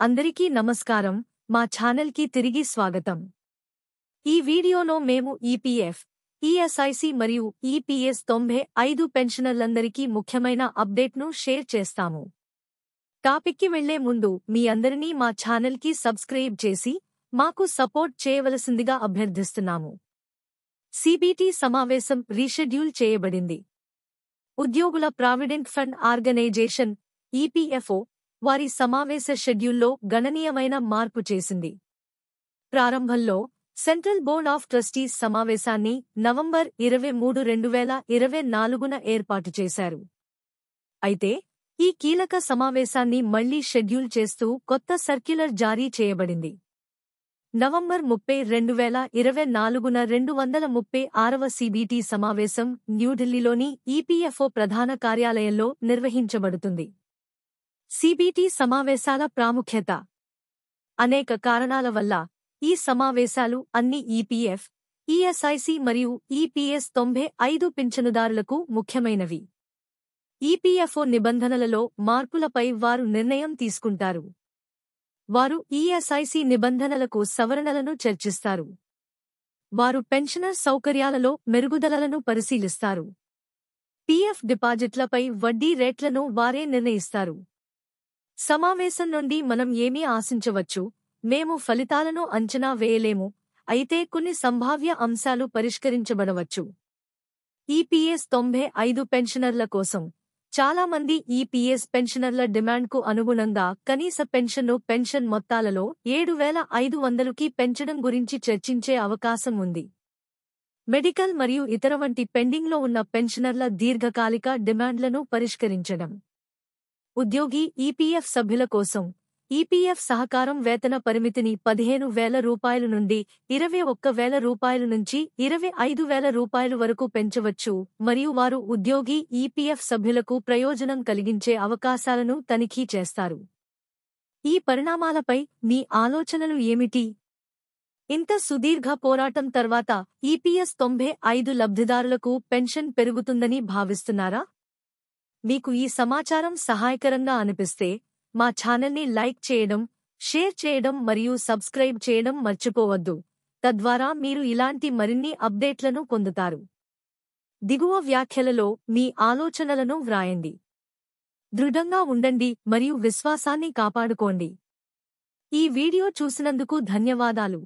అందరికీ నమస్కారం. మా ఛానల్కి తిరిగి స్వాగతం. ఈ వీడియోలో మేము ఈపీఎఫ్, ఈఎస్ఐసి మరియు ఈపీఎస్ 95 పెన్షనర్లందరికీ ముఖ్యమైన అప్డేట్ను షేర్ చేస్తాము. టాపిక్కి వెళ్లే ముందు మీ అందరినీ మా ఛానల్కి సబ్స్క్రైబ్ చేసి మాకు సపోర్ట్ చేయవలసిందిగా అభ్యర్థిస్తున్నాము. సిబిటి సమావేశం రీషెడ్యూల్ చేయబడింది. ఉద్యోగుల ప్రావిడెంట్ ఫండ్ ఆర్గనైజేషన్ ఈపీఎఫ్ఓ వారి సమావేశ షెడ్యూల్లో గణనీయమైన మార్పు చేసింది. ప్రారంభంలో సెంట్రల్ బోర్డ్ ఆఫ్ ట్రస్టీస్ సమావేశాన్ని నవంబర్ 23, 2024న ఏర్పాటు చేశారు. అయితే ఈ కీలక సమావేశాన్ని మళ్లీ షెడ్యూల్ చేస్తూ కొత్త సర్క్యులర్ జారీ చేయబడింది. నవంబర్ 30, 2024న 236వ సిబిటి సమావేశం న్యూఢిల్లీలోని ఈపీఎఫ్ఓ ప్రధాన కార్యాలయంలో నిర్వహించబడుతుంది. సిబిటి సమావేశాల ప్రాముఖ్యత. అనేక కారణాల వల్ల ఈ సమావేశాలు అన్ని ఈపీఎఫ్, ఈఎస్ఐసి మరియు ఈపీఎస్ 95 పింఛనుదారులకు ముఖ్యమైనవి. ఈపీఎఫ్ఓ నిబంధనలలో మార్పులపై వారు నిర్ణయం తీసుకుంటారు. వారు ఈఎస్ఐసి నిబంధనలకు సవరణలను చర్చిస్తారు. వారు పెన్షనర్ సౌకర్యాలలో మెరుగుదలలను పరిశీలిస్తారు. పీఎఫ్ డిపాజిట్లపై వడ్డీ రేట్లను వారే నిర్ణయిస్తారు. సమావేశం నుండి మనం ఏమీ ఆశించవచ్చు, మేము ఫలితాలను అంచనా వేయలేము, అయితే కొన్ని సంభావ్య అంశాలు పరిష్కరించబడవచ్చు. ఈపీఎస్ 95 పెన్షనర్ల కోసం చాలామంది ఈపీఎస్ పెన్షనర్ల డిమాండ్కు అనుగుణంగా కనీస పెన్షన్ మొత్తాలలో 7,500కి పెంచడం గురించి చర్చించే అవకాశం ఉంది. మెడికల్ మరియు ఇతర వంటి పెండింగ్లో ఉన్న పెన్షనర్ల దీర్ఘకాలిక డిమాండ్లను పరిష్కరించడం. ఉద్యోగి ఈపీఎఫ్ సభ్యుల కోసం ఈపీఎఫ్ సహకారం వేతన పరిమితిని 15,000 రూపాయలు నుండి 21,000 రూపాయలు నుంచి 25,000 రూపాయలు వరకు పెంచవచ్చు మరియు వారు ఉద్యోగి ఈపీఎఫ్ సభ్యులకు ప్రయోజనం కలిగించే అవకాశాలను తనిఖీ చేస్తారు. ఈ పరిణామాలపై మీ ఆలోచనలు ఏమిటి? ఇంత సుదీర్ఘ పోరాటం తర్వాత ఈపీఎస్ 95 లబ్ధిదారులకు పెన్షన్ పెరుగుతుందని భావిస్తున్నారా? మీకు ఈ సమాచారం సహాయకరంగా అనిపిస్తే మా ఛానల్ని లైక్ చేయడం, షేర్ చేయడం మరియు సబ్స్క్రైబ్ చేయడం మర్చిపోవద్దు. తద్వారా మీరు ఇలాంటి మరిన్ని అప్డేట్లను పొందుతారు. దిగువ వ్యాఖ్యలలో మీ ఆలోచనలను వ్రాయండి. దృఢంగా ఉండండి మరియు విశ్వాసాన్ని కాపాడుకోండి. ఈ వీడియో చూసినందుకు ధన్యవాదాలు.